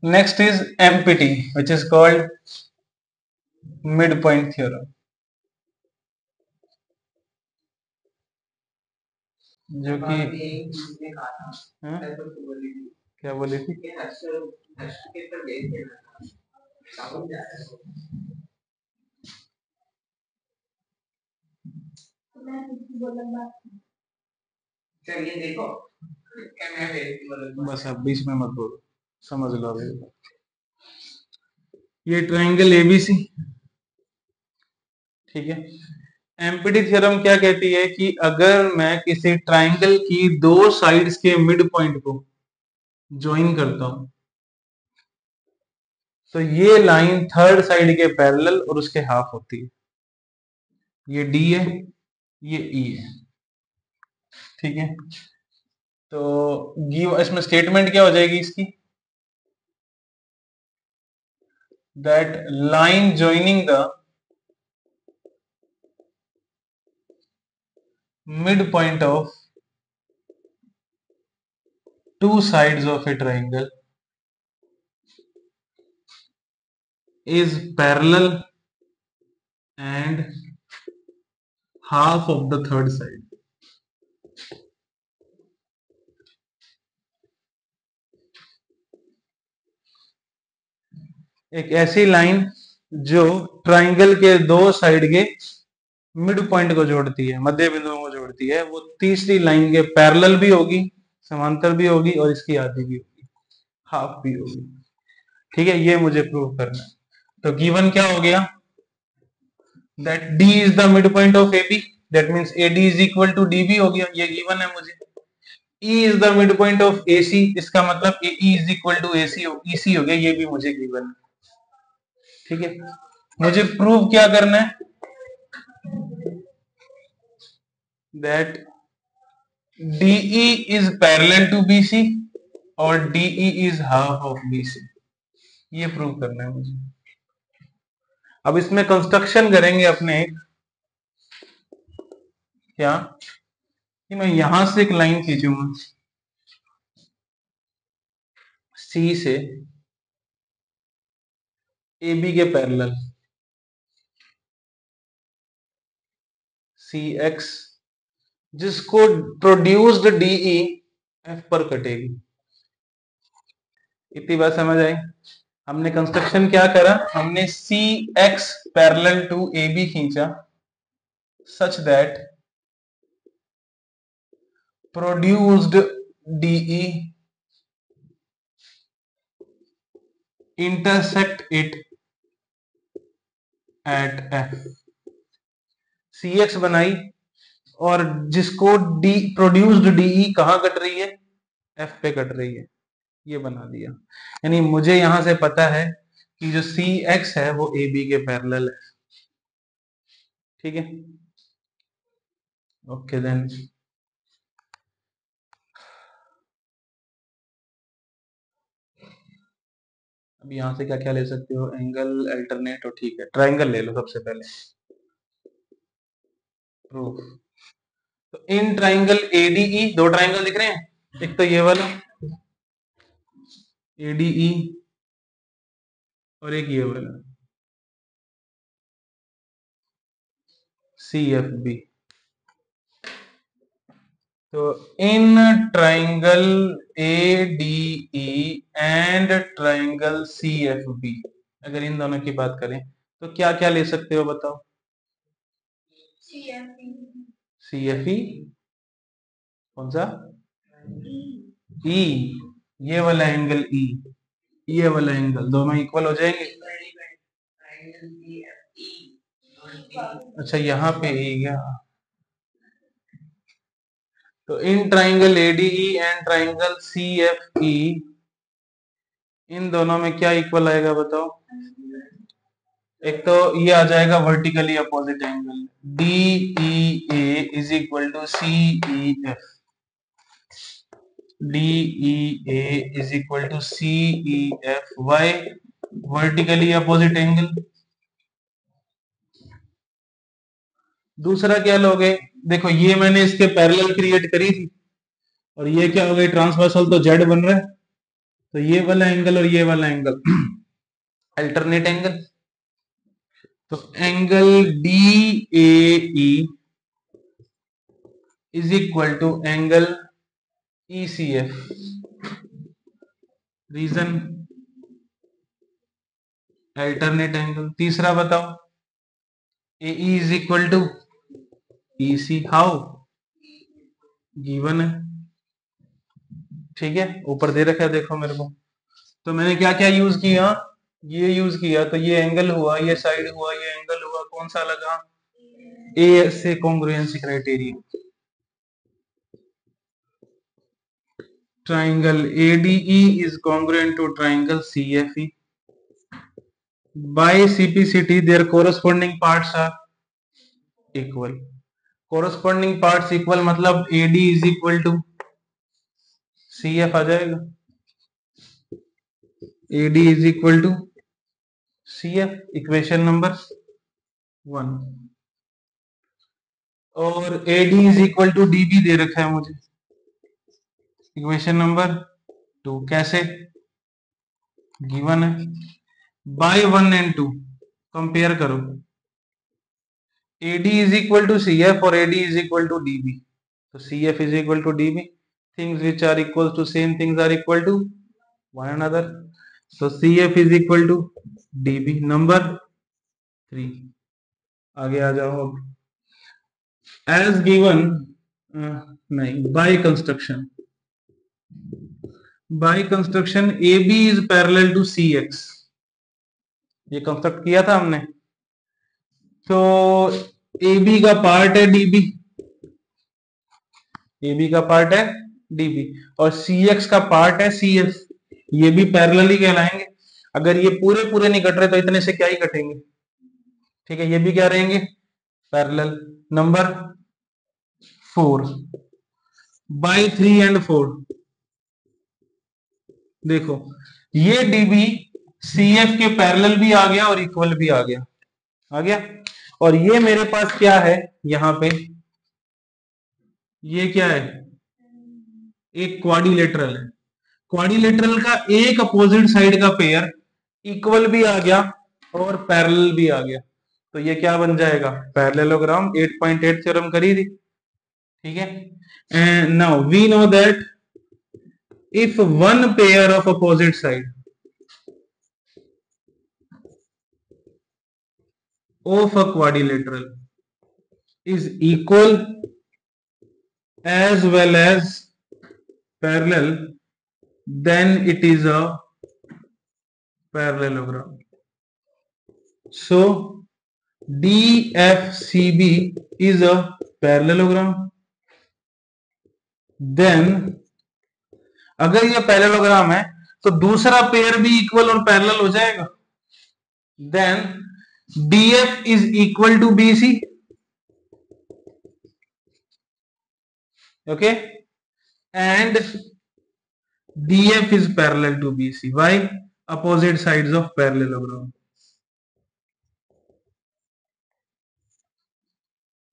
Next is empty which is called mid point theorem, जो कि क्या बोली थी? चलिए देखो, बस अब बीच में मत बोलो, समझ लो अभी। ये ट्रायंगल एबीसी, ठीक है। एम्पिटी थ्योरम क्या कहती है कि अगर मैं किसी ट्रायंगल की दो साइड्स के मिड पॉइंट को ज्वाइन करता हूं तो ये लाइन थर्ड साइड के पैरेलल और उसके हाफ होती है। ये डी है, ये ई है, ठीक है। तो गिव इसमें स्टेटमेंट क्या हो जाएगी इसकी, that line joining the mid point of two sides of a triangle is parallel and half of the third side. एक ऐसी लाइन जो ट्राइंगल के दो साइड के मिड पॉइंट को जोड़ती है, मध्य बिंदुओं को जोड़ती है, वो तीसरी लाइन के पैरेलल भी होगी, समांतर भी होगी और इसकी आधी भी होगी, हाफ भी होगी, ठीक है। ये मुझे प्रूव करना है। तो गिवन क्या हो गया, that D is the mid point of AB, that means AD is equal to DB हो गया, ये गिवन है मुझे। E is the mid point of AC, इसका मतलब AE is equal to AC EC हो गया, ये भी मुझे गिवन है, ठीक है। मुझे प्रूव क्या करना है, that DE is parallel to BC और DE is half of BC, ये प्रूव करना है मुझे। अब इसमें कंस्ट्रक्शन करेंगे अपने एक, क्या कि मैं यहां से एक लाइन खींचूंगा C से AB के पैरेलल, CX, जिसको प्रोड्यूस्ड DE F पर कटेगी। इतनी बात समझ आई। हमने कंस्ट्रक्शन क्या करा, हमने CX पैरेलल टू AB खींचा such that produced DE intersect it at F। CX बनाई और जिसको D प्रोड्यूस्ड DE कहां कट रही है, F पे कट रही है, ये बना दिया। यानी मुझे यहां से पता है कि जो CX है वो AB के पैरेलल है, ठीक है। ओके देन, अब यहां से क्या क्या ले सकते हो, एंगल अल्टरनेट, और ठीक है ट्रायंगल ले लो सबसे पहले प्रूफ। तो इन ट्रायंगल ADE, दो ट्रायंगल दिख रहे हैं, एक तो ये वाला ADE और एक ये वाला CFB। तो in triangle ADE and triangle CFB, अगर इन दोनों की बात करें तो क्या क्या ले सकते हो बताओ। CFE कौन सा, E, ये वाला एंगल E, ये वाला एंगल, दोनों इक्वल हो जाएंगे। अच्छा यहाँ पे E गया। तो in triangle ADE and triangle CFE, इन दोनों में क्या इक्वल आएगा बताओ। एक तो ये आ जाएगा vertically opposite angle, DEA is equal to CEF, DEA is equal to CEF, why, vertically opposite angle. दूसरा क्या लोगे, देखो ये मैंने इसके पैरेलल क्रिएट करी थी और ये क्या हो गई ट्रांसवर्सल, तो जेड बन रहा है, तो ये वाला एंगल और ये वाला एंगल अल्टरनेट एंगल। तो angle D A E is equal to angle E C F. Reason alternate angle. तीसरा बताओ, A is equal to E C. How? Given है, ठीक है, ऊपर दे रखा है देखो मेरे को। तो मैंने क्या क्या यूज किया, ये यूज किया, तो ये एंगल हुआ, ये साइड हुआ, ये एंगल हुआ, कौन सा लगा? ए से congruency criteria. Triangle ADE is congruent to triangle CFE. By CPCT, their corresponding parts are equal. Corresponding parts equal मतलब AD is equal to CF आ जाएगा। AD is equal to CF, equation number 1। और AD is equal to DB दे रखा है मुझे, equation number 2। कैसे? Given है। Bye 1 and 2 compare करो। AD is equal to CF और AD is equal to DB। तो CF is equal to DB. Things which are equal to same things are equal to one another. So CF is equal to DB. Number 3। आगे आ जाओ अब। As given, नहीं, by construction AB is parallel to CX। ये construct किया था हमने। तो AB का पार्ट है DB, AB का पार्ट है DB, और CX का पार्ट है CF। ये भी पैरेलल ही कहलाएंगे। अगर ये पूरे पूरे नहीं कट रहे तो इतने से क्या ही कटेंगे, ठीक है, ये भी क्या रहेंगे? पैरेलल। नंबर 4। बाय 3 and 4 देखो, ये DB CF के पैरेलल भी आ गया और इक्वल भी आ गया। और ये मेरे पास क्या है यहां पे, ये क्या है? एक क्वाड्रिलेटरल है। क्वाड्रिलेटरल का एक अपोजिट साइड का पेयर इक्वल भी आ गया और पैरेलल भी आ गया, तो ये क्या बन जाएगा? पैरेललोग्राम। 8.8 थ्योरम करी थी, ठीक है। And now we know that if one pair of opposite side of a quadrilateral is equal as well as parallel, then it is a parallelogram. So DFCB is a parallelogram. Then अगर ये parallelogram है तो दूसरा pair भी equal और parallel हो जाएगा। Then DF is equal to BC, okay, and DF is parallel to BC. Why? Opposite sides of parallelogram.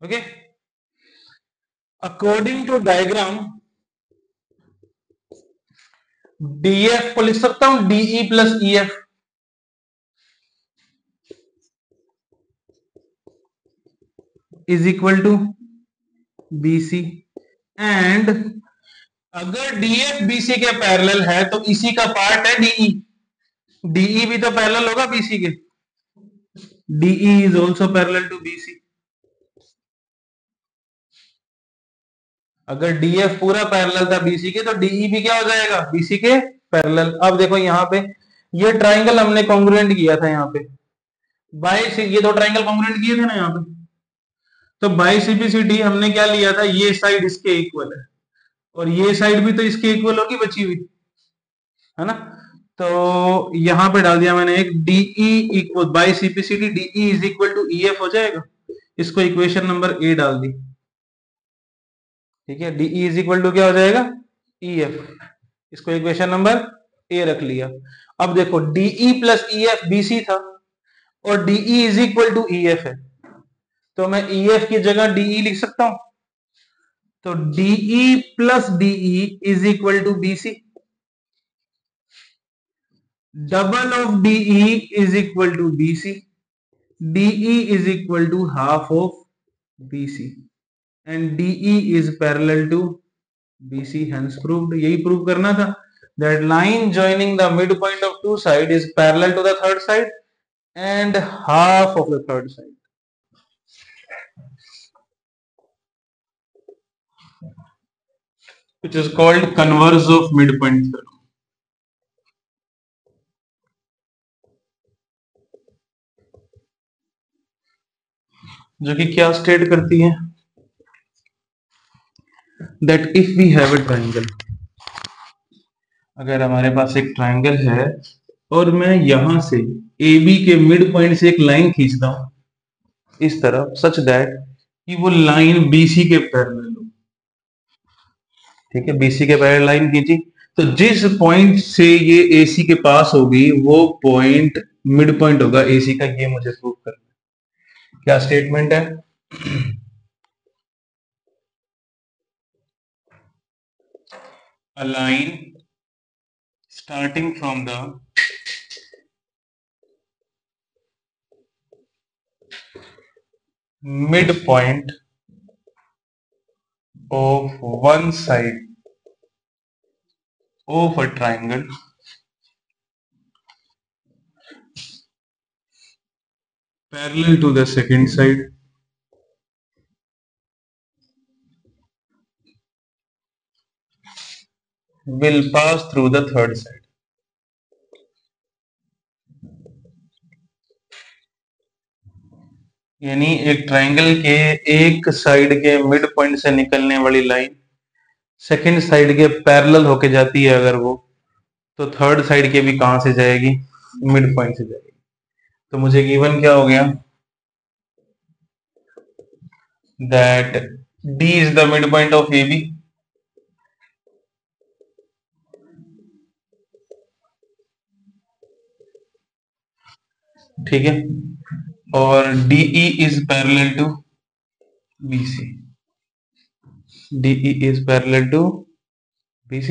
Okay. According to diagram, DF को लिख सकता हूं DE plus EF। Is equal to BC। And अगर DF BC के parallel है तो इसी का पार्ट है DE। DE भी तो पैरेलल होगा BC के। DE is also parallel to BC। अगर DF पूरा पैरेलल था BC के तो DE भी क्या हो जाएगा? BC के पैरेलल। अब देखो यहाँ पे ये ट्राइंगल हमने कॉन्ग्रुएंट किया था यहाँ पे, बाय ये दो ट्राइंगल कॉन्ग्रुएंट किए थे ना यहाँ पे। तो बाय CPCT हमने क्या लिया था, ये साइड इसके इक्वल है और ये साइड भी तो इसके इक्वल होगी बची हुई, है ना। तो यहां पे डाल दिया मैंने एक DE equal by CPCT DE is equal to EF हो जाएगा। इसको इक्वेशन नंबर A डाल दी, ठीक है। DE इज इक्वल टू क्या हो जाएगा? EF। इसको इक्वेशन नंबर A रख लिया। अब देखो DE प्लस EF BC था और DE is equal to EF है, तो मैं EF की जगह DE लिख सकता हूं। तो DE plus DE is equal to BC। double of DE is equal to BC. DE is equal to half of BC and DE is parallel to BC, hence proved. यही prove करना था, that line joining the midpoint of two sides is parallel to the third side and half of the third side. Which is called converse of midpoint theorem. जो कि क्या state करती है, that if we have a triangle, अगर हमारे पास एक triangle है और मैं यहां से ए बी के मिड पॉइंट से एक लाइन खींचता हूं इस तरफ, सच दैट कि वो लाइन बीसी के पैरेलल हो, ठीक है, बीसी के पैरेलल लाइन खींची, तो जिस पॉइंट से ये एसी के पास होगी वो पॉइंट मिड पॉइंट होगा एसी का, ये मुझे प्रूव करना है। क्या स्टेटमेंट है, a line starting from the midpoint of one side of a triangle parallel to the second side will pass through the third side. यानी एक ट्राइंगल के एक साइड के मिड पॉइंट से निकलने वाली लाइन सेकंड साइड के पैरेलल होके जाती है अगर वो, तो थर्ड साइड के भी कहां से जाएगी, मिड पॉइंट से जाएगी। तो मुझे गिवन क्या हो गया, that D is the mid point of A B, ठीक है, और DE is parallel to BC, DE is parallel to BC।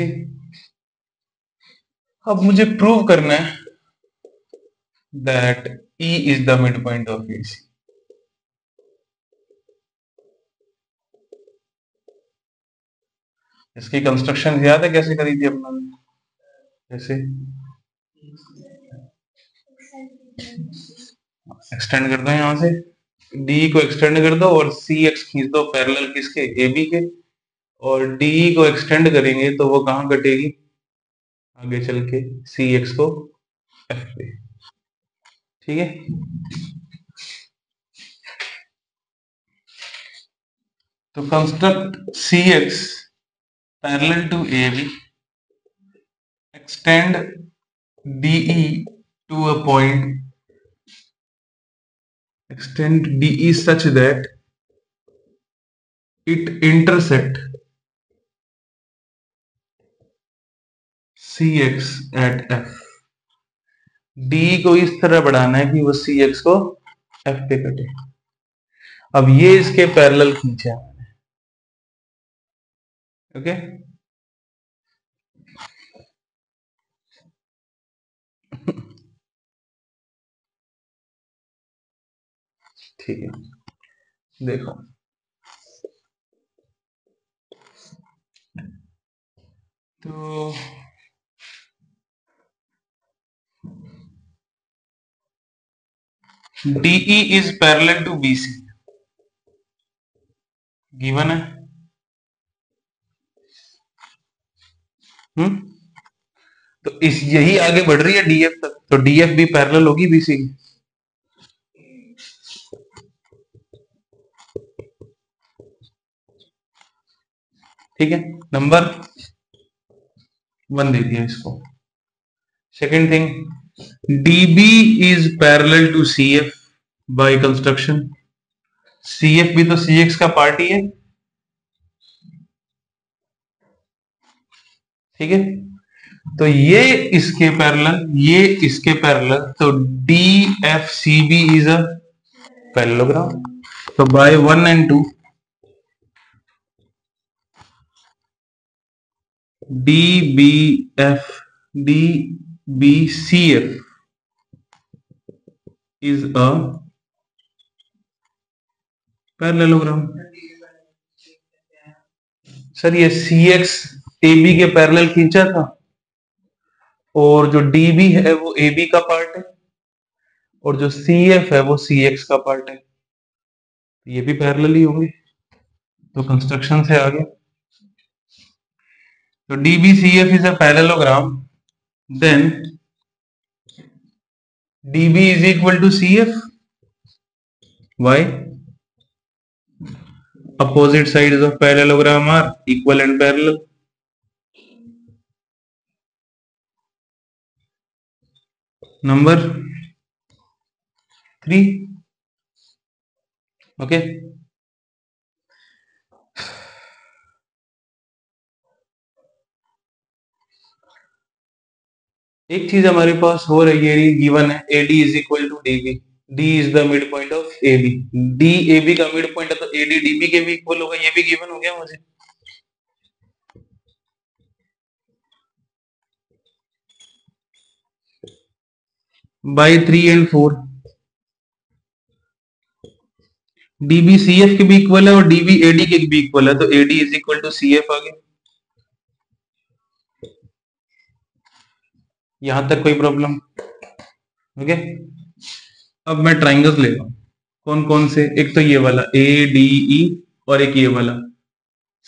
अब मुझे प्रूव करना है that E is the mid point of BC। इसकी कंस्ट्रक्शन याद है कैसे करी थी अपना, जैसे एक्सटेंड कर दो यहां से, डी को एक्सटेंड कर दो और सी एक्स खींच दो पैरेलल किसके, ए बी के, और डी को एक्सटेंड करेंगे तो वो कहां कटेगी आगे चल के, सी एक्स को एफ पे, ठीक है। तो construct C X parallel to A B, extend DE to a point, extend DE such that it intersect CX at F। DE को इस तरह बढ़ाना है कि वो CX को F पे कटे। अब ये इसके पैरेलल खींचे मैंने, ओके, ठीक है, देखो तो DE is parallel to BC given है, तो इस यही आगे बढ़ रही है DF तक, तो DF भी पैरेलल होगी BC की, ठीक है, नंबर 1 दे दिया इसको। Second thing, DB is parallel to CF by construction, CF भी तो CX का पार्ट ही है, ठीक है, तो ये इसके पैरेलल, ये इसके पैरेलल, तो DFCB इज अ पैरेललोग्राम। तो by 1 and 2 DBFD BCF is a parallelogram. Sir ये CX AB के पैरेलल खींचा था और जो DB है वो AB का पार्ट है और जो CF है वो CX का पार्ट है, ये भी पैरेलल ही होंगे। तो कंस्ट्रक्शन से आगे तो DBCF is a parallelogram, then DB is equal to CF. Why? Opposite sides of parallelogram are equal and parallel. Number 3. Okay. एक चीज हमारे पास हो रही है, गिवन है AD is equal to DB. D is the midpoint of AB. D AB का midpoint है तो AD DB के भी इक्वल होगा, ये भी गिवन हो गया मुझे। By 3 and 4 DB CF के भी इक्वल है और DB AD के भी इक्वल है, तो AD is equal to CF आ गया। यहां तक कोई प्रॉब्लम? ओके। अब मैं ट्राइंगल्स ले रहा हूं, कौन कौन से? एक तो ये वाला ADE और एक ये वाला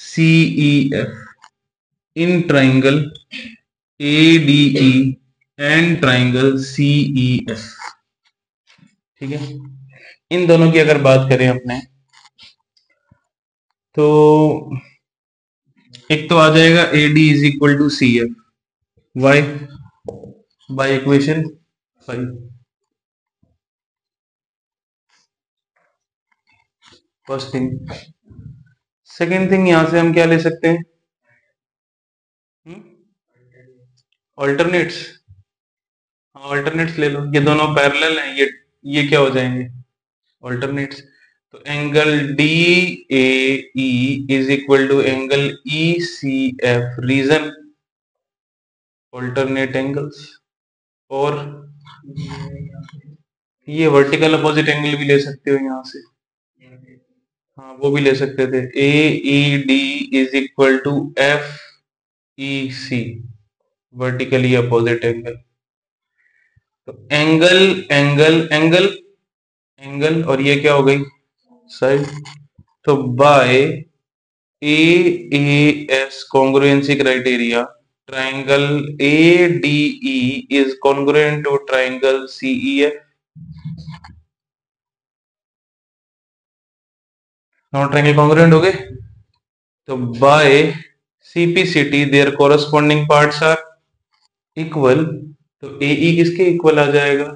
CEF। In triangle ADE and triangle CEF, ठीक है, इन दोनों की अगर बात करें अपने तो एक तो आ जाएगा AD is equal to CF। Why? By equation 5। First thing. Second thing, यहां से हम क्या ले सकते हैं? ऑल्टरनेट्स। ऑल्टरनेट्स ले लो, ये दोनों पैरेलल हैं, ये क्या हो जाएंगे? ऑल्टरनेट्स। तो angle DAE is equal to angle ECF, reason alternate angles. और ये वर्टिकल अपोजिट एंगल भी ले सकते हो यहां से, हाँ वो भी ले सकते थे। AED is equal to FEC, vertically opposite angle. तो एंगल एंगल एंगल एंगल और ये क्या हो गई? साइड। तो by AAS congruency criteria, triangle ADE is congruent to triangle CEF। Triangle congruent हो गए। तो by CPCT their corresponding parts are equal. तो AE किसके इक्वल आ जाएगा?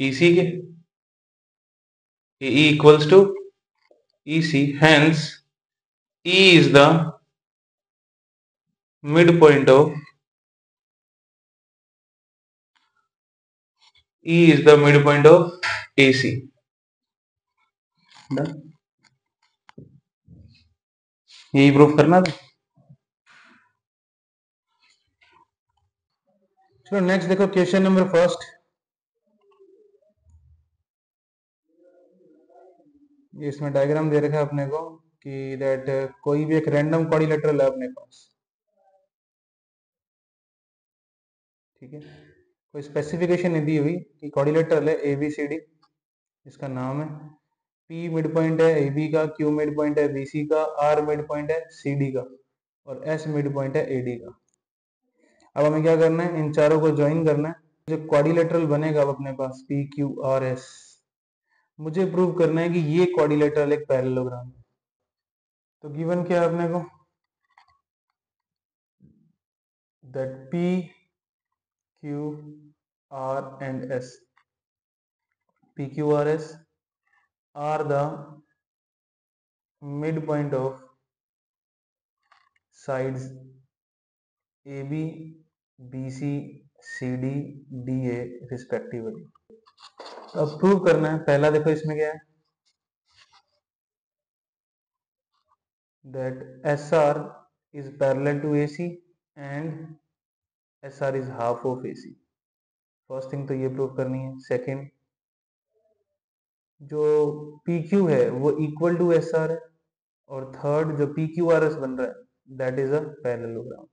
EC के। AE equals to EC, hence E is the midpoint of AC। यही proof करना था। चलो नेक्स्ट देखो, क्वेश्चन नंबर फर्स्ट। इसमें डायग्राम दे रखा है अपने को कि दैट कोई भी एक रैंडम क्वाड्रिलेटरल है अपने पास, ठीक है, कोई स्पेसिफिकेशन नहीं दी हुई कि क्वाड्रिलेटरल है ABCD, इसका नाम है, P मिड पॉइंट है AB का, Q मिड पॉइंट है BC का, R मिड पॉइंट है CD का और S मिड पॉइंट है AD का। अब हमें क्या करना है? इन चारों को ज्वाइन करना है। जो क्वाड्रिलेटरल बनेगा अब अपने पास PQRS, मुझे प्रूव करना है कि ये क्वाड्रिलेटरल एक पैरेललोग्राम है। तो गिवन क्या है अपने को? That PQR and S, PQRS are the midpoint of sides AB, BC, CD, DA respectively. अब प्रूव करना है। पहला देखो इसमें क्या है, that SR is parallel to AC and SR is half of AC। First thing तो ये प्रूव करनी है। सेकंड, जो पी क्यू है वो इक्वल टू एस आर है, और थर्ड जो पी क्यू आर एस बन रहा है दैट इज अ पैरेललोग्राम।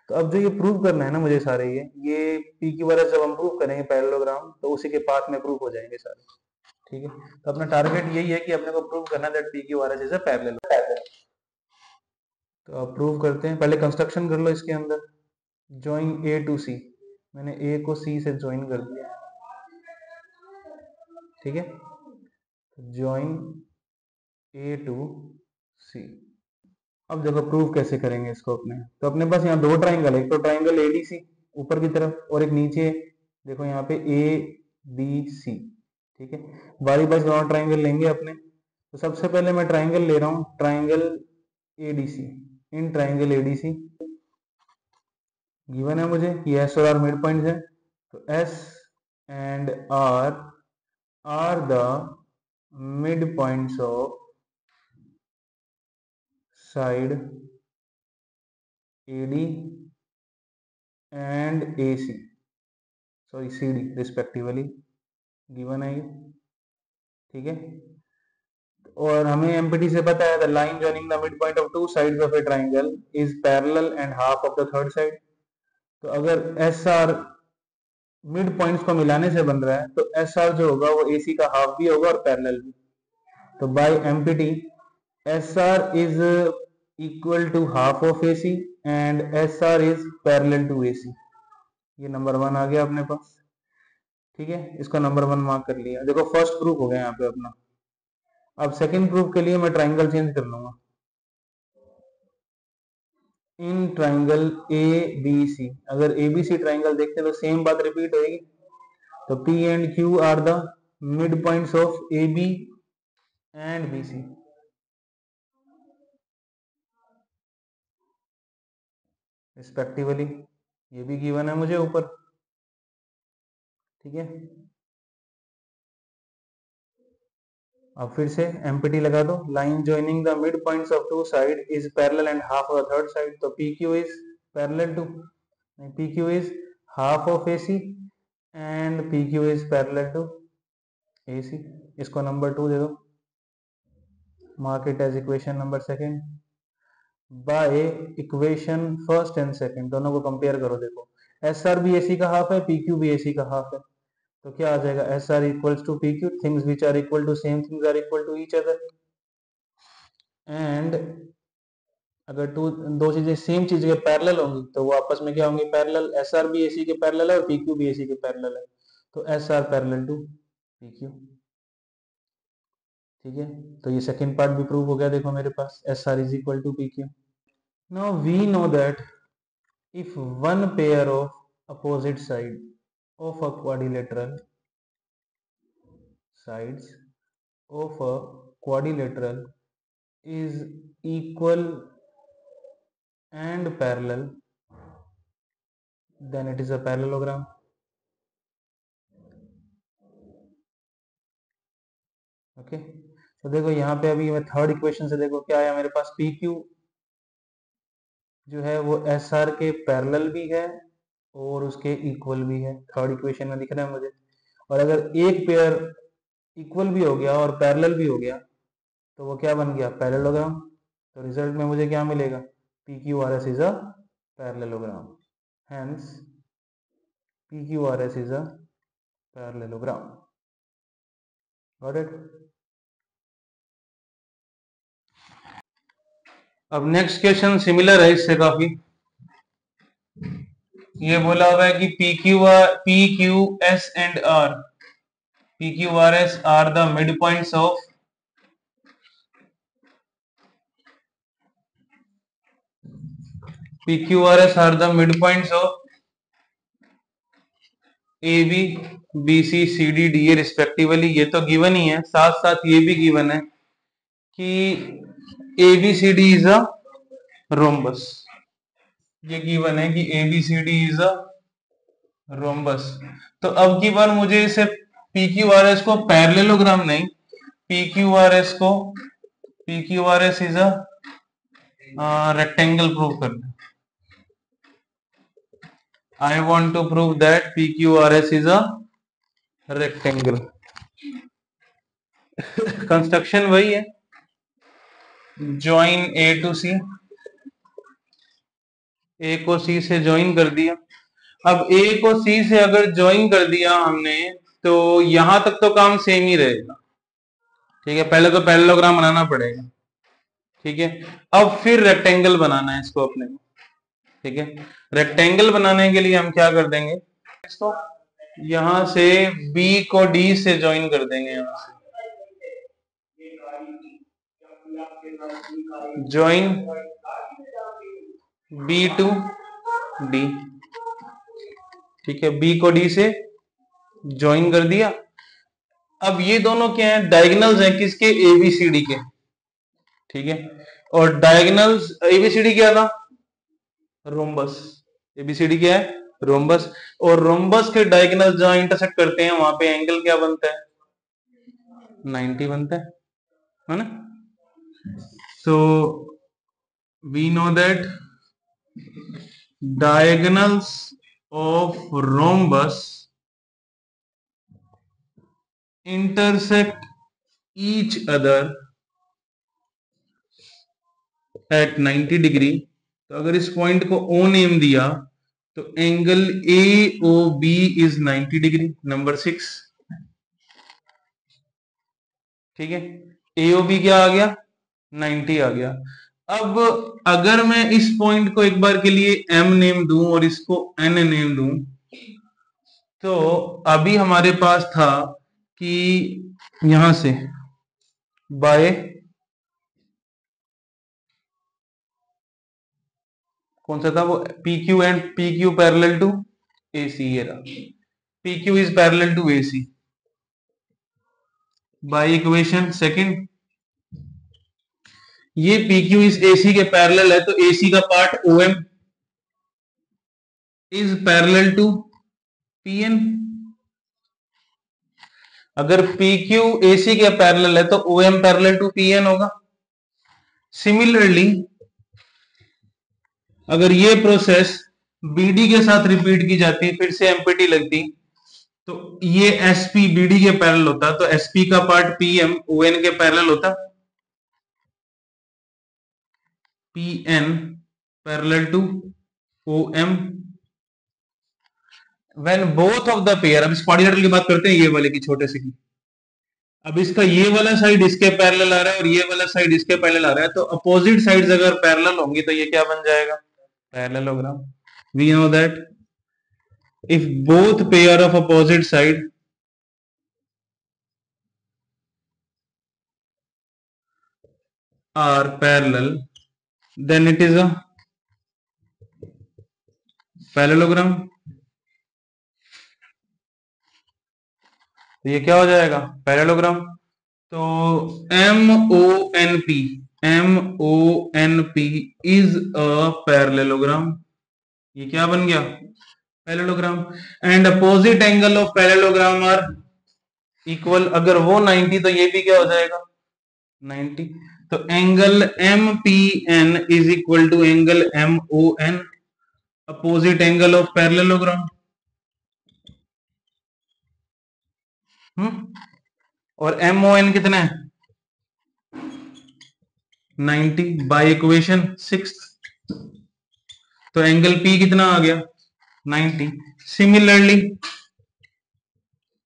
तो अब जो ये प्रूव करना है ना मुझे सारे, ये पी क्यू आर एस जब हम प्रूव करेंगे पैरेललोग्राम तो उसी के पाथ में प्रूव हो जाएंगे सारे। ठीक है, तो अपना टारगेट यही है कि अपने को प्रूव करना that P Q R S is a parallel. तो अब प्रूव करते हैं, पहले कंस्ट्रक्शन कर लो इसके अंदर। ज्वाइन ए टू सी, मैंने ए को सी से ज्वाइन कर दिया। ठीक है, ज्वाइन ए टू सी। अब देखो प्रूव कैसे करेंगे इसको अपने। तो अपने पास यहाँ दो ट्राइंगल है, एक तो ट्राइंगल एडीसी ऊपर की तरफ और एक नीचे, देखो यहाँ पे ए बी सी। ठीक है, बारी बारी दोनों ट्राइंगल लेंगे अपने। तो सबसे पहले मैं ट्राइंगल ले रहा हूँ, triangle ADC. In triangle ADC given है मुझे कि एस और आर मिड पॉइंट्स है, तो S and R the mid points of side AD and AC, sorry CD respectively, given है ये। ठीक है, और हमें एमपीटी से पता है the line joining the mid point of two sides of A triangle is parallel and half of the third side. तो अगर एस आर मिड पॉइंट्स को मिलाने से बन रहा है तो एस आर जो होगा वो AC का हाफ भी होगा और पैरेलल भी। तो by MPT S R is equal to half of AC and S R is parallel to AC। ये नंबर 1 आ गया अपने पास। ठीक है, इसको नंबर 1 मार्क कर लिया। देखो फर्स्ट प्रूफ हो गया यहाँ पे अपना। अब सेकंड प्रूफ के लिए मैं ट्राइंगल चेंज कर लूंगा। इन ट्राइंगल ए बी सी, अगर ए बी सी ट्राइंगल देखते हैं तो सेम बात रिपीट होगी। तो P and Q are the mid points of A B and B C. Respectively, ये भी गिवन है मुझे ऊपर। ठीक है, अब फिर से एमपीटी लगा दो। Line joining the mid points of two side is parallel and half of the third side. तो P Q is parallel to, P Q is half of A C and P Q is parallel to A C. इसको number 2 दे दो, mark it as equation number second. By equation first and second दोनों को compare करो। देखो S R भी ए C का half है, पी क्यू भी ए सी का हाफ है, तो क्या आ जाएगा S R equals to P Q, things which are equal to same things are equal to each other. And अगर दो चीजें सेम चीज के पैरेलल होंगी तो वो आपस में क्या होंगी, पैरेलल। एस आर भी एसी के पैरेलल है और पी क्यू भी एसी के पैरेलल है, तो S R parallel to P Q. ठीक है, तो ये सेकंड पार्ट भी प्रूव हो गया। देखो मेरे पास S R is equal to P Q. Now we know that if one pair of opposite side of a quadrilateral sides of a quadrilateral is equal and parallel, then it is a parallelogram. Okay, तो देखो यहाँ पे अभी मैं third equation से देखो क्या आया मेरे पास, पी क्यू जो है वो एस आर के पैरेलल भी है और उसके इक्वल भी है, थर्ड इक्वेशन में दिख रहा है मुझे। और अगर एक पेयर इक्वल भी हो गया और पैरेलल भी हो गया तो वो क्या बन गया, पैरेललोग्राम। तो रिजल्ट में मुझे क्या मिलेगा, P Q R S is a parallelogram, hence P Q R S is a parallelogram. Got it. अब नेक्स्ट क्वेश्चन सिमिलर है इससे काफी। ये बोला हुआ है कि P Q S and R, P Q R S are the mid points of P Q R S are the mid points of A B B C C D D A respectively. ये तो given ही है, साथ साथ ये भी given है कि A B C D is a rhombus. ये गिवन है कि A B C D is a rhombus. तो अब की बार मुझे इसे पी क्यू आर एस को पैरेललोग्राम नहीं, पी क्यू आर एस को P Q R S is a rectangle prove करना। I want to prove that PQRS is a rectangle. Construction वही है, ज्वाइन ए टू सी, ए को सी से ज्वाइन कर दिया। अब ए को सी से अगर ज्वाइन कर दिया हमने तो यहां तक तो काम सेम ही रहेगा, ठीक है। पहले तो पैरेललोग्राम बनाना पड़ेगा, ठीक है। अब फिर रेक्टेंगल बनाना है इसको अपने को, ठीक है। रेक्टेंगल बनाने के लिए हम क्या कर देंगे, इसको यहां से बी को डी से ज्वाइन कर देंगे, यहां से ज्वाइन बी टू डी, ठीक है। बी को डी से ज्वाइन कर दिया। अब ये दोनों क्या है, डायगोनल्स हैं किसके, एबीसीडी के, ठीक है। और डायगोनल्स एबीसीडी क्या था, रोम्बस। एबीसीडी क्या है, रोम्बस। और रोम्बस के डायगोनल्स जहां इंटरसेक्ट करते हैं वहां पे एंगल क्या बनता है, 90 बनता है ना। So we know that diagonals of rhombus intersect each other at 90 degree. तो अगर इस पॉइंट को O नेम दिया तो angle AOB is 90 degree, number 6, ठीक है। AOB क्या आ गया, 90 आ गया। अब अगर मैं इस पॉइंट को एक बार के लिए M नेम दूं और इसको N नेम दूं, तो अभी हमारे पास था कि यहां से बाय कौन सा था वो, PQ and PQ parallel to AC, ये रहा PQ is parallel to AC by equation second. ये PQ इस AC के पैरेलल है, तो AC का part OM is parallel to PN। अगर PQ AC के पैरेलल है तो OM पैरेलल टू PN होगा। सिमिलरली अगर ये प्रोसेस BD के साथ रिपीट की जाती, फिर से एम्पिटी लगती, तो ये SP BD के पैरेलल होता, तो SP का पार्ट PM ON के पैरेलल होता, PN parallel to OM when both of the pair. अब इस क्वाड्रिलेटरल की बात करते हैं, ये वाले की छोटे से की। अब इसका ये वाला साइड इसके पैरेलल आ रहा है और ये वाला साइड इसके पैरेलल आ रहा है, तो अपोजिट साइड्स अगर पैरेलल होंगी तो ये क्या बन जाएगा, parallelogram. We know that if both pair of opposite side are parallel then it is a parallelogram। तो ये क्या हो जाएगा, पैरेललोग्राम। तो MONP इज अ पैरेललोग्राम, ये क्या बन गया, parallelogram. And opposite angle of parallelogram are equal, अगर वो 90 तो ये भी क्या हो जाएगा 90। तो angle MPN is equal to angle MON, opposite angle of parallelogram. और MON कितना है 90 बाय इक्वेशन 6। तो एंगल P कितना आ गया 90। Similarly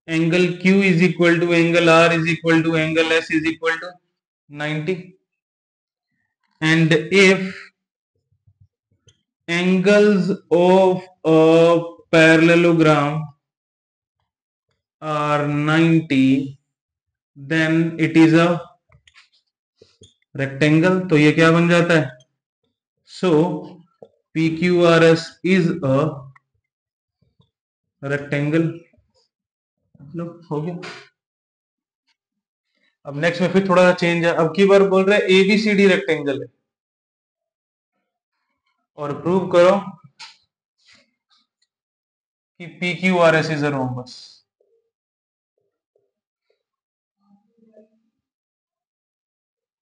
angle Q is equal to angle R is equal to angle S is equal to 90। And if angles of a parallelogram are 90 then it is a rectangle। तो ये क्या बन जाता है, so PQRS is a rectangle। लो हो गया। अब next में फिर थोड़ा सा चेंज है, अब की बार बोल रहे हैं ABCD रेक्टेंगल है, और प्रूव करो कि PQRS is a rhombus.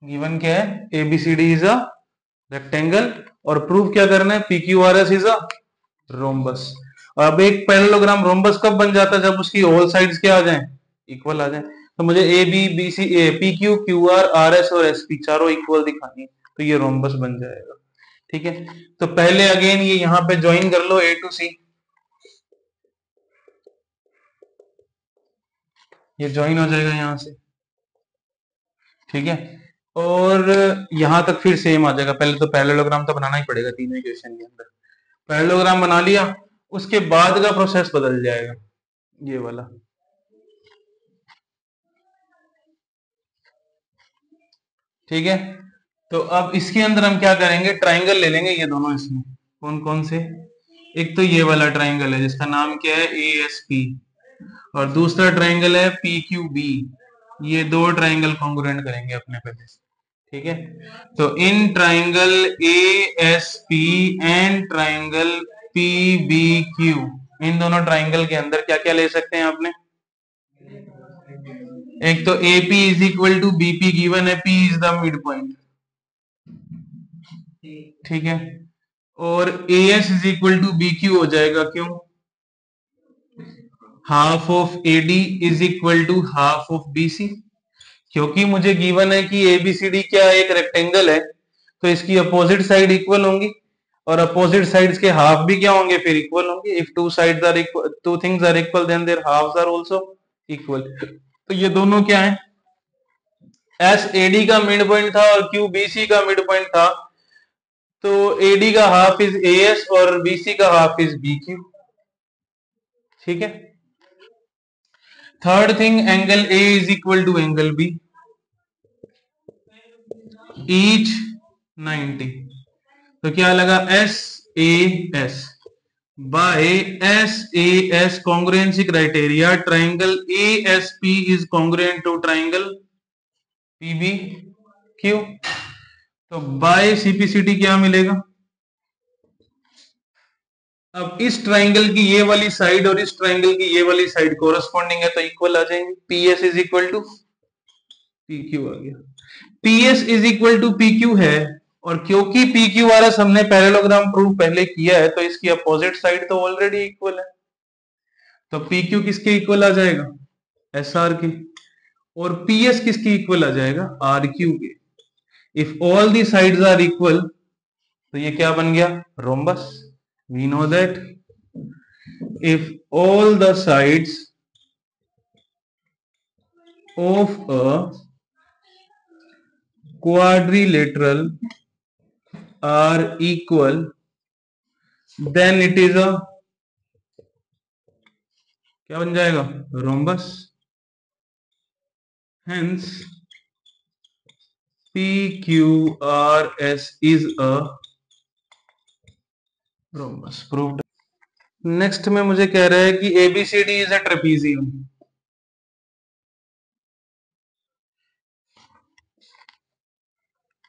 Given क्या है, ABCD इज अ रेक्टेंगल, और प्रूव क्या करना है, PQRS इज अ रोम्बस। अब एक पैरेललोग्राम रोम्बस कब बन जाता है? जब उसकी ऑल साइड्स क्या आ जाएं, इक्वल आ जाएं। तो मुझे A B B C A P Q Q R R S और एस पी चारों इक्वल दिखानी है, तो ये रोम्बस बन जाएगा। ठीक है, तो पहले अगेन ये यहां पे ज्वाइन कर लो ए टू सी, ये ज्वाइन हो जाएगा यहां से। ठीक है, और यहां तक फिर सेम आ जाएगा। पहले तो पैरेललोग्राम तो बनाना ही पड़ेगा तीनों इक्वेशन के अंदर। पैरेललोग्राम बना लिया, उसके बाद का प्रोसेस बदल जाएगा ये वाला। ठीक है, तो अब इसके अंदर हम क्या करेंगे, ट्राइंगल ले लेंगे ये दोनों। इसमें कौन कौन से, एक तो ये वाला ट्राइंगल है जिसका नाम क्या है ए एस पी, और दूसरा ट्राइंगल है पी क्यू बी। ये दो ट्राइंगल कॉन्ग्रुएंट करेंगे अपने पहले। ठीक है, तो in triangle A S P and triangle P B Q, इन दोनों ट्राइंगल के अंदर क्या क्या ले सकते हैं आपने? एक तो A P is equal to B P given है, P is the mid point. ठीक है, और A S is equal to B Q हो जाएगा, क्यों? Half of A D is equal to half of B C, क्योंकि मुझे given है कि एबीसीडी क्या एक रेक्टेंगल है, तो इसकी अपोजिट साइड इक्वल होंगी, और अपोजिट साइड्स के हाफ भी क्या होंगे, फिर इक्वल होंगे। If two sides are equal, two things are equal, then their halves are also equal. तो ये दोनों क्या है, एस एडी का मिड पॉइंट था और क्यू बीसी का मिड पॉइंट था, तो एडी का हाफ इज ए एस और बीसी का हाफ इज बी क्यू। ठीक है, third thing, angle A is equal to angle B, each 90। तो क्या लगा, S A S by S A S congruency criteria, triangle A S P is congruent to triangle P B Q. तो by CPCT क्या मिलेगा, अब इस triangle की ये वाली साइड और इस ट्राइंगल की ये वाली साइड कोरस्पॉन्डिंग है, तो इक्वल आ जाएंगे। P S is equal to P Q आ गया, P S is equal to P Q है, और क्योंकि पी क्यू आर एस हमने पैरेललोग्राम प्रूव पहले किया है, तो इसकी अपोजिट साइड तो ऑलरेडी इक्वल है, तो पी क्यू किसके इक्वल आ जाएगा, एस आर के, और पी एस किसकी इक्वल आ जाएगा, आर क्यू के। If all the sides are equal, तो ये क्या बन गया, rhombus. We know that if all the sides of a quadrilateral are equal, then it is a क्या बन जाएगा, rhombus. Hence PQRS is a rhombus, proved। Next में मुझे कह रहा है कि ABCD is a trapezium।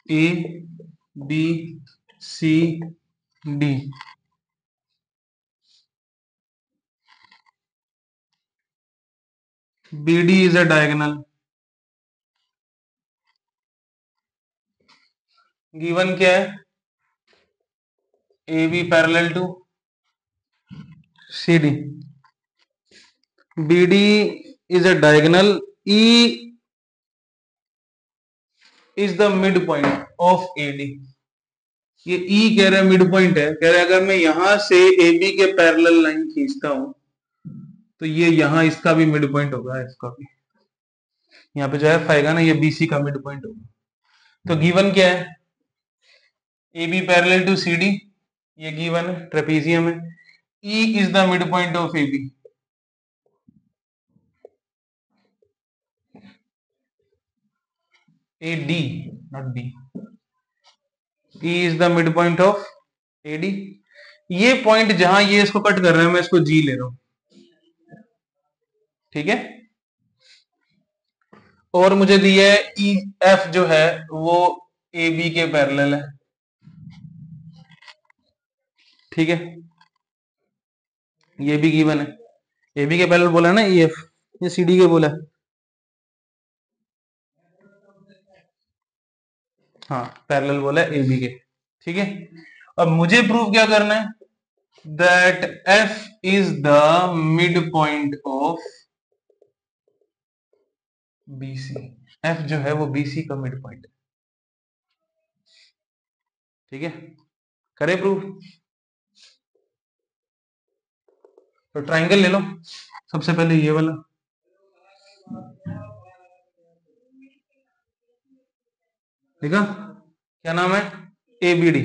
A B C D, BD is a diagonal। Given क्या है, AB parallel to CD, BD is a diagonal, E is the midpoint of AD। ये E कह रहा है मिड पॉइंट है, कह रहा है अगर मैं यहां से AB के पैरेलल लाइन खींचता हूं, तो ये यहां इसका भी मिड पॉइंट होगा, इसका भी यहाँ पे जो है आएगा ना, ये BC का मिड पॉइंट होगा। तो गिवन क्या है, AB पैरेलल टू CD, ये गिवन है, ट्रेपेजियम है। E is the mid point of AB, AD not B, E is the mid point of AD। ये पॉइंट जहां ये इसको कट कर रहा है, मैं इसको G ले रहा हूं। ठीक है, और मुझे दिया है EF जो है वो AB के पैरेलल है। ठीक है, ये भी गिवन है, AB के पैरेलल बोला है ना EF, ये CD के बोला है, हाँ पैरेलल बोला है AB के। ठीक है, अब मुझे प्रूव क्या करना है, that F is the midpoint of BC। F जो है वो BC का मिड पॉइंट है। ठीक है, करे प्रूफ। तो ट्राइंगल ले लो, सबसे पहले ये वाला, ठीक है, क्या नाम है, ABD।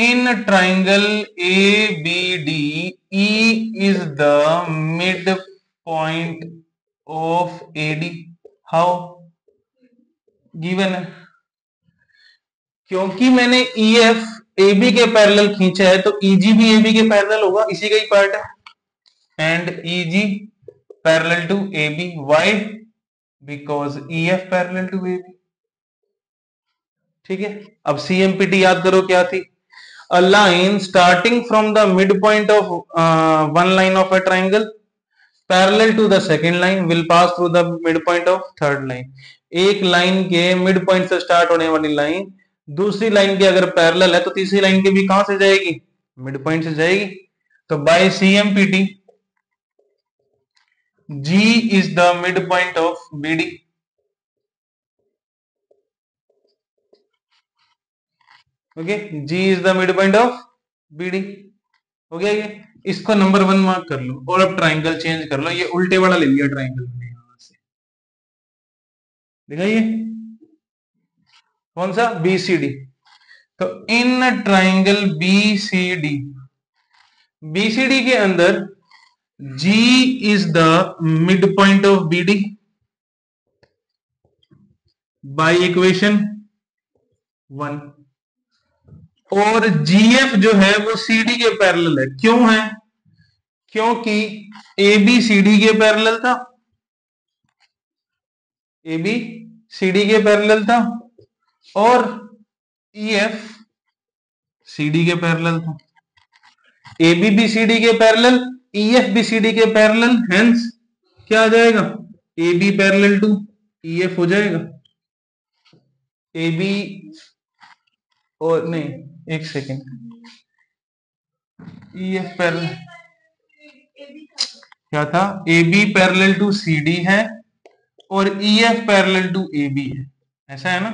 In triangle ABD E is the midpoint of AD। How, given है, क्योंकि मैंने EF AB के पैरेलल खींचा है तो EG भी AB के पैरेलल होगा, इसी का ही पार्ट है। And EG parallel to AB, why, because EF parallel to AB। ठीक है, अब CMPT याद करो क्या थी, a line starting from the mid point of one line of a triangle parallel to the second line will pass through the mid point of third line. एक line के mid point से start होने वाली line दूसरी line के अगर parallel है तो तीसरी लाइन के भी कहां से जाएगी, मिड पॉइंट से जाएगी। तो bye CMPT G is the mid point of BD। Okay, G is the mid point of BD। हो गया ये, इसको नंबर 1 मार्क कर लो और अब ट्राइंगल चेंज कर लो, ये उल्टे वाला ले लिया ट्राइंगल मैंने यहां से, दिखाइए कौन सा, BCD। तो इन ट्राइंगल BCD के अंदर G is the mid point of BD by equation 1। और GF जो है वो CD के पैरेलल है, क्यों है, क्योंकि AB CD के पैरेलल था, AB CD के पैरेलल था और EF CD के पैरेलल था। AB भी CD के पैरेलल, EF भी CD के पैरेलल, हेंस क्या आ जाएगा, AB पैरेलल टू EF हो जाएगा। AB और नहीं, एक सेकेंड, EF पैरेलल क्या था, AB पैरेलल टू CD है और EF पैरेलल टू AB है, ऐसा है ना।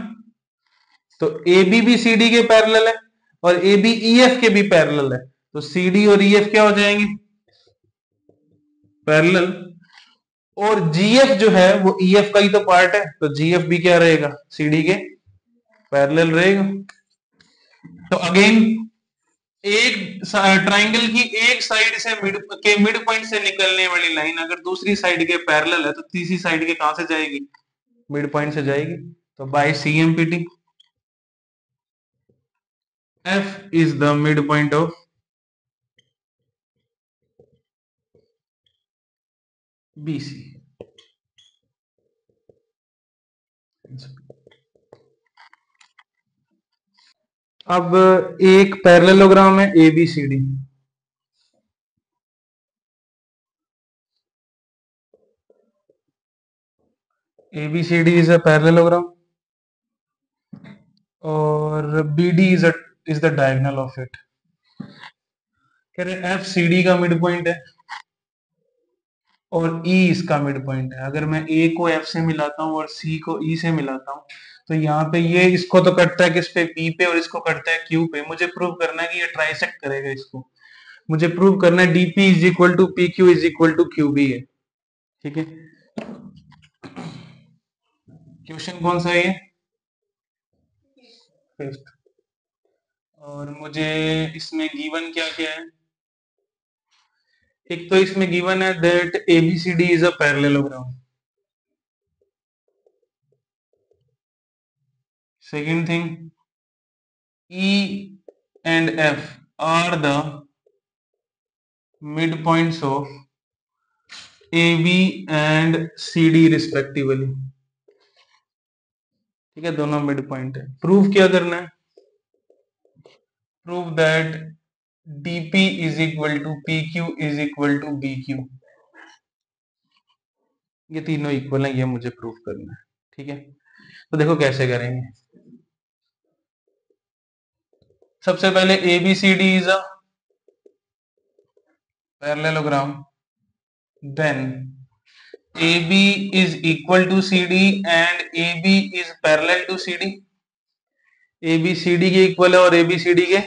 तो AB भी CD के पैरेलल है और AB EF के भी पैरेलल है, तो CD और EF क्या हो जाएंगे, पैरेलल। और GF जो है वो EF का ही तो पार्ट है, तो GF भी क्या रहेगा, CD के पैरेलल रहेगा। तो अगेन एक ट्राइंगल की एक साइड से मिड पॉइंट से निकलने वाली लाइन अगर दूसरी साइड के पैरेलल है तो तीसरी साइड के कहां से जाएगी, मिड पॉइंट से जाएगी। तो bye CMPT F is the midpoint of BC। अब एक पैरेललोग्राम है ABCD, ABCD is a parallelogram और BD is the diagonal of it. कह रहे FCD का मिड पॉइंट है और E इसका मिड पॉइंट है। अगर मैं A को F से मिलाता हूँ और C को E से मिलाता हूँ तो यहाँ पे ये इसको तो कटता है किस पे, P पे, और इसको कटता है Q पे। मुझे प्रूव करना है कि ये ट्राइसेक्ट करेगा इसको, मुझे प्रूव करना है DP is equal to PQ is equal to QB है। ठीक है, क्वेश्चन कौन सा है ये, फिफ्थ। और मुझे इसमें गिवन क्या क्या है, एक तो इसमें गिवन है that ABCD is a parallelogram. Second thing, E and F are the midpoints of AB and CD respectively। ठीक है, दोनों मिड पॉइंट है। प्रूव क्या करना है, prove that DP is equal to PQ is equal to BQ, ये तीनों equal है, ये मुझे प्रूव करना है। ठीक है, तो देखो कैसे करेंगे। सबसे पहले ABCD is a parallelogram, then AB is equal to CD and AB is parallel to CD. AB CD के इक्वल है और AB CD के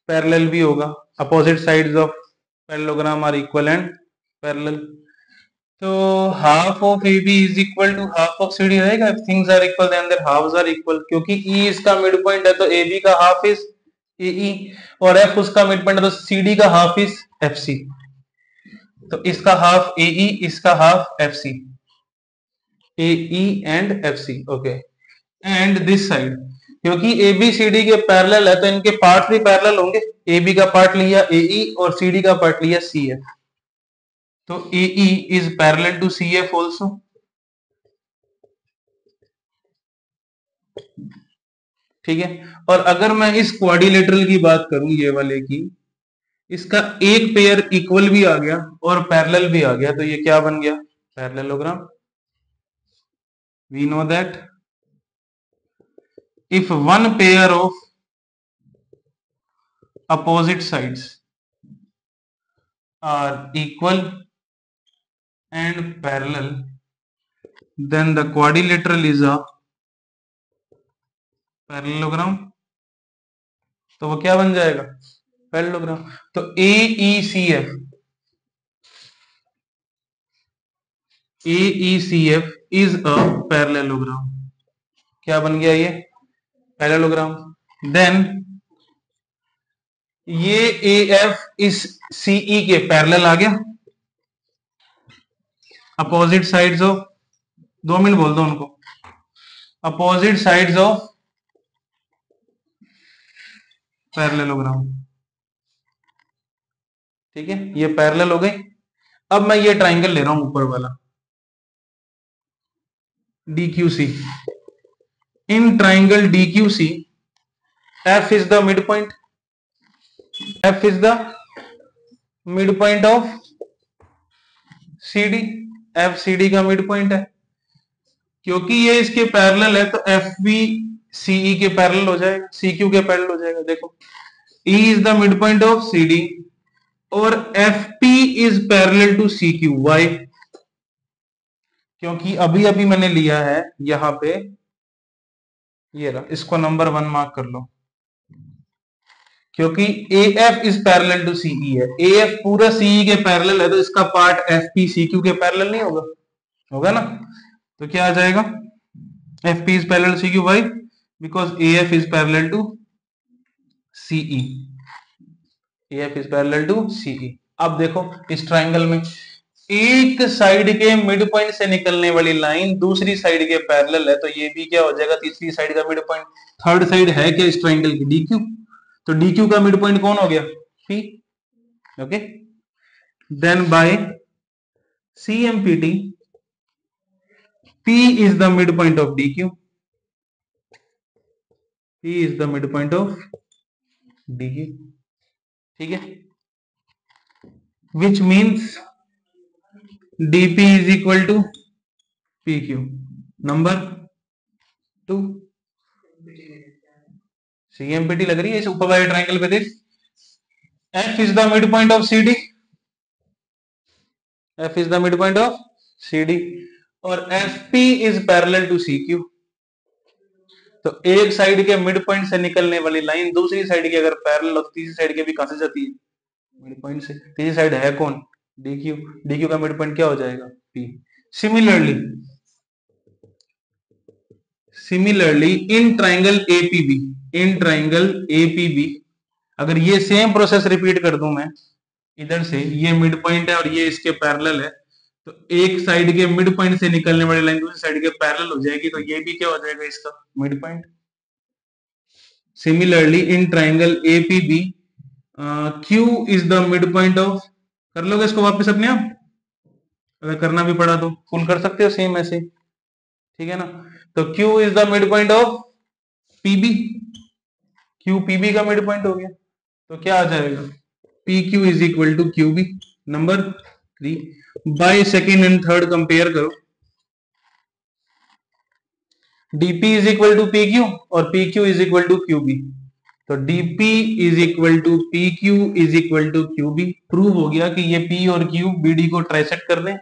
पैरेलल भी होगा. Opposite sides of parallelogram are equal and parallel. तो half of AB is equal to half of CD रहेगा. If things are equal then their halves are equal, क्योंकि E इसका mid point है तो AB का half is AE और F उसका mid point है तो CD का हाफ इज FC. तो इसका हाफ AE, इसका half FC. AE and FC. Okay. And this side, क्योंकि ABCD के पैरेलल है तो इनके पार्ट भी पैरेलल होंगे. AB का पार्ट लिया AE और CD का पार्ट लिया CF. तो AE is parallel to CF also. ठीक है. और अगर मैं इस क्वाड्रिलेटरल की बात करूं, ये वाले की, इसका एक पेयर इक्वल भी आ गया और पैरेलल भी आ गया, तो ये क्या बन गया? Parallelogram. We know that if one pair of opposite sides are equal and parallel, then the quadrilateral is a parallelogram. तो वो क्या बन जाएगा? पैरेललोग्राम. तो AECF is a parallelogram. क्या बन गया ये? पैरेललोग्राम. देन ये AF इस CE के पैरेलल आ गया. अपोजिट साइड्स ऑफ, 2 मिनट बोल दो उनको, अपोजिट साइड्स ऑफ पैरेललोग्राम. ठीक है, ये पैरेलल हो गई. अब मैं ये ट्राइंगल ले रहा हूं ऊपर वाला DQC. In triangle DQC, F is the midpoint. F is the midpoint of CD. F CD का midpoint है. क्योंकि ये इसके पैरेलल है तो F भी CE के पैरेलल हो जाएगा, CQ के पैरेलल हो जाएगा. देखो, E is the midpoint of CD और FP is parallel to CQ. Why? क्योंकि अभी अभी मैंने लिया है यहां पे, ये रहा, इसको नंबर 1 मार्क कर लो. क्योंकि AF is parallel to CE है. AF पूरा CE के पैरेलल है तो इसका पार्ट FP CQ के पैरेलल नहीं होगा? होगा ना. तो क्या आ जाएगा? FP is parallel to CQ. Why? Because AF is parallel to CE. AF is parallel to CE. अब देखो इस ट्राइंगल में एक साइड के मिड पॉइंट से निकलने वाली लाइन दूसरी साइड के पैरेलल है, तो ये भी क्या हो जाएगा? तीसरी साइड का मिड पॉइंट. थर्ड साइड है क्या इस ट्राइंगल की? DQ. तो DQ का मिड पॉइंट कौन हो गया? P. Okay. Then by CMPT, P is the mid point of DQ. P is the mid point of DQ. ठीक है. Which means DP is equal to PQ. Number 2. CMPT लग रही है इस ऊपर वाले ट्राइंगल पे. देख, F is the midpoint of CD. F is the midpoint of CD और FP is parallel to CQ. तो एक साइड के मिड पॉइंट से निकलने वाली लाइन दूसरी साइड की अगर पैरेलल हो तो तीसरी साइड के भी कहां से जाती है? मिड पॉइंट से. तीसरी साइड है कौन? DQ. DQ का मिड पॉइंट क्या हो जाएगा? P. Similarly in triangle APB, अगर ये सेम प्रोसेस रिपीट कर दूं मैं, इधर से ये मिड पॉइंट है और ये इसके पैरेलल है, तो एक साइड के मिड पॉइंट से निकलने वाली लाइन दूसरी साइड के पैरेलल हो जाएगी, तो ये भी क्या हो जाएगा? इसका mid point. Similarly in triangle APB, Q is the mid point of, कर लोगे इसको वापस अपने आप? अगर करना भी पड़ा तो फुल कर सकते हो सेम ऐसे. ठीक है ना. तो Q is the mid point of PB. Q PB का मिड पॉइंट हो गया, तो क्या आ जाएगा? PQ is equal to QB. Number 3. By second and third compare करो. DP is equal to PQ और PQ is equal to QB. तो DP is equal to P Q is equal to Q B. Prove हो गया कि ये P और Q BD को trisect कर दें,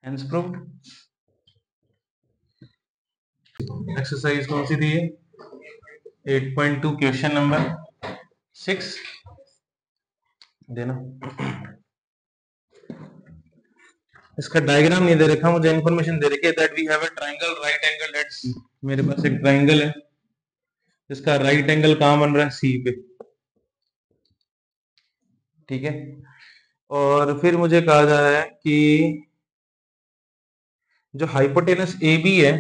हेंस प्रूव्ड। एक्सरसाइज कौन सी थी ये? 8.2 क्वेश्चन नंबर 6 देना। इसका डायग्राम नहीं दे रखा, मुझे इंफॉर्मेशन दे रखी है that we have a triangle right angle at C. मेरे पास एक ट्रायंगल है, इसका राइट एंगल कहां बन रहा है? सी पे, ठीक है। और फिर मुझे कहा जा रहा है कि जो हाइपोटेनस ए बी है,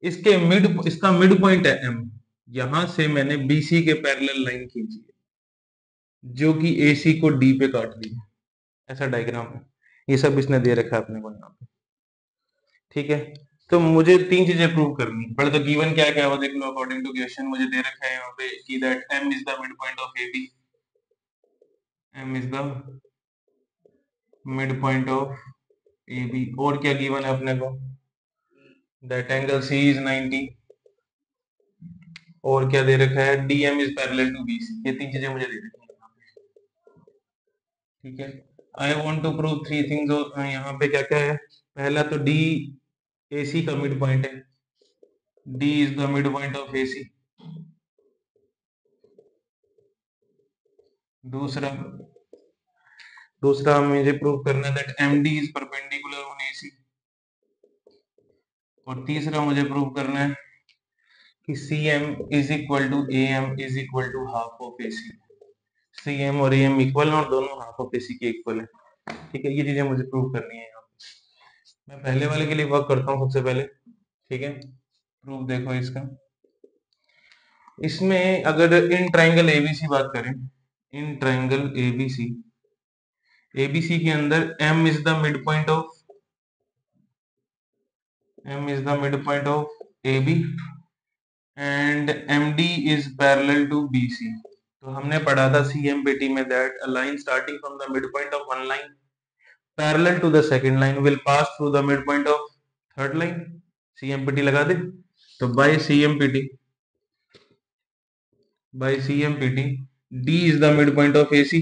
इसका मिड पॉइंट है एम। यहां से मैंने बीसी के पैरेलल लाइन खींची है जो कि एसी को डी पे काट दी है। ऐसा डायग्राम है, ये सब इसने दे रखा है अपने को यहाँ पे, ठीक है। तो मुझे तीन चीजें प्रूव करनी है। पहले तो गिवन क्या क्या वो देख लो। अकॉर्डिंग टू क्वेश्चन मुझे दे रखा है यहाँ पे कि that M is the mid point of A B, M is the mid point of A B. और क्या गिवन है अपने को? That angle C is 90। और क्या दे रखा है? D M is parallel to B C. ये तीन चीजें मुझे दे रखी है, ठीक है। I want to prove three things. यहाँ पे क्या क्या है? पहला तो डी ए सी का मिड पॉइंट है, D is the mid point of A C. दूसरा दूसरा मुझे प्रूव करना है that M D is perpendicular on A C. और तीसरा मुझे प्रूव करना है कि C M is equal to A M is equal to half of A C. C M और ए एम इक्वल है और दोनों हाफ ऑफ ए सी के इक्वल है, ठीक है। ये चीजें मुझे प्रूव करनी है यहाँ पे। मैं पहले वाले के लिए वर्क करता हूँ सबसे पहले, ठीक है। प्रूफ देखो इसका। इसमें अगर इन ट्राइंगल एबीसी बात करें, इन ट्राइंगल एबीसी, एबीसी के अंदर M is the mid point of A B and M D is parallel to B C. तो हमने पढ़ा था CMPT में that a line starting from the mid point of one line parallel to the second line will pass through the mid point of third line. CMPT लगा दे। तो bye CMPT D is the midpoint of AC,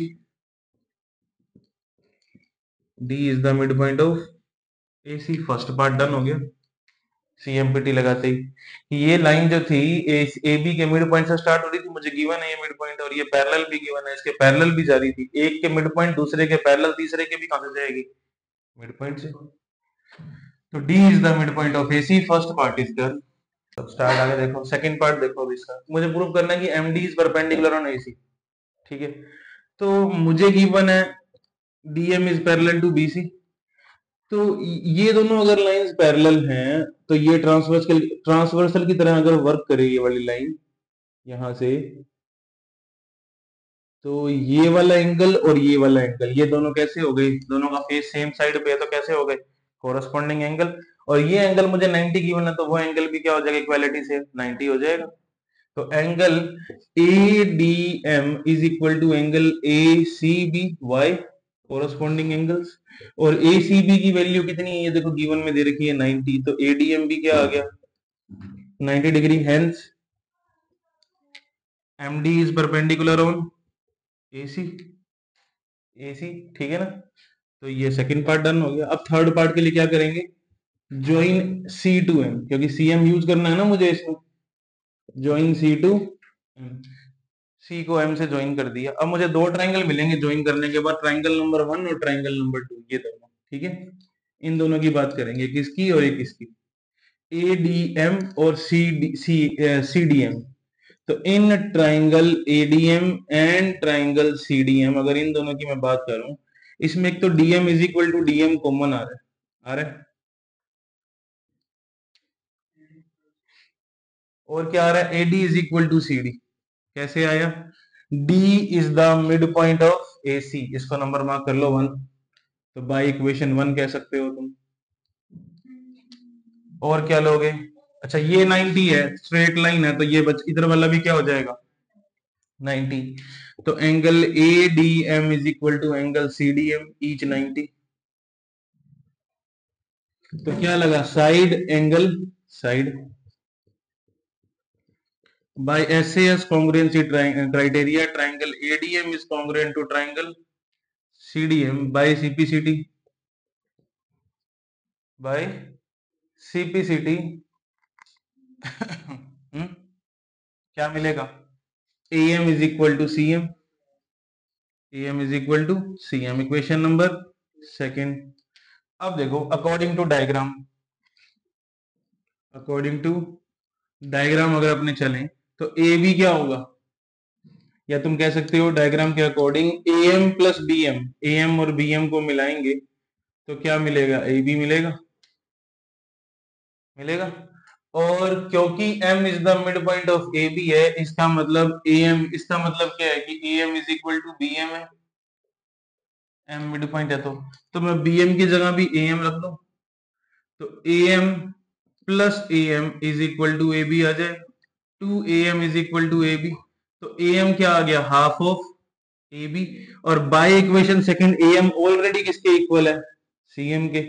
D is the midpoint of AC। First part done हो गया CMPT लगाते ही कि ये line जो थी AB के मिड पॉइंट से स्टार्ट हो रही थी, मुझे गिवन है ये मिड पॉइंट, और ये पैरेलल भी गिवन है, इसके पैरेलल भी जा रही थी। एक के मिड पॉइंट दूसरे के पैरेलल, तीसरे के भी कहां से जाएगी? मिड पॉइंट से। तो D is the mid point of AC। First part is done. Start आगे देखो, सेकंड पार्ट देखो अभी इसका। मुझे प्रूव करना है कि MD is perpendicular on AC, ठीक है। तो मुझे गिवन है DM is parallel to BC। तो ये दोनों अगर लाइंस पैरेलल हैं तो ये ट्रांसवर्सल की तरह अगर वर्क करे ये वाली लाइन यहां से, तो ये वाला एंगल और ये वाला एंगल, ये दोनों कैसे हो गए? दोनों का फेस सेम साइड पे है तो कैसे हो गए? Corresponding angle. और ये एंगल मुझे 90 गिवन है तो वो एंगल भी क्या हो जाएगा? इक्वालिटी से 90 हो जाएगा। तो angle ADM is equal to angle ACB। Why? Corresponding angles. और ACB की वैल्यू कितनी है? ये देखो गिवन में दे रखी है 90। तो ADM भी क्या आ गया? 90 degree. Hence MD is perpendicular on AC। ठीक है ना। तो ये सेकंड पार्ट डन हो गया। अब थर्ड पार्ट के लिए क्या करेंगे? ज्वाइन C टू M, क्योंकि CM यूज करना है ना मुझे इसमें। Join C to M, C को M से ज्वाइन कर दिया। अब मुझे दो ट्राइंगल मिलेंगे ज्वाइन करने के बाद, ट्राइंगल नंबर 1 और ट्राइंगल नंबर 2, ये दोनों, ठीक है। इन दोनों की बात करेंगे, किसकी और ये किसकी? ADM और CDM। तो in triangle ADM and triangle CDM, अगर इन दोनों की मैं बात करूं, इसमें एक तो DM is equal to DM common आ रहा है, और क्या आ रहा है? AD is equal to CD। कैसे आया? D is the mid point of AC। इसको नंबर मार्क कर लो 1। तो बाय इक्वेशन 1 कह सकते हो तुम। और क्या लोगे? अच्छा ये 90 है, स्ट्रेट लाइन है, तो ये इधर वाला भी क्या हो जाएगा? 90। तो angle ADM is equal to angle CDM, each 90। तो क्या लगा? Side angle side. By SAS congruency criteria, triangle ADM is congruent to triangle CDM by CPCT. By CPCT क्या मिलेगा? AM is equal to CM. AM is equal to CM. Equation number second. अब देखो according to diagram, अगर अपने चलें तो A B क्या होगा, या तुम कह सकते हो डायग्राम के according A M plus B M, A M और बी एम को मिलाएंगे तो क्या मिलेगा? ए बी मिलेगा. और क्योंकि m is the mid point of A B है, इसका मतलब ए एम, इसका मतलब क्या है कि A M is equal to B M है. m मिड पॉइंट है तो मैं बी एम की जगह भी ए एम रख दूं, तो A M plus A M is equal to A B आ जाए. 2am is equal to A B. तो am क्या आ गया? Half of A B. और by equation second am already किसके इक्वल है? cm के.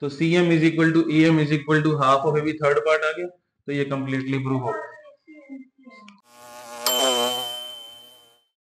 तो cm is equal to am is equal to half of A B, third part आ गया. तो ये कंप्लीटली प्रूव हो गया.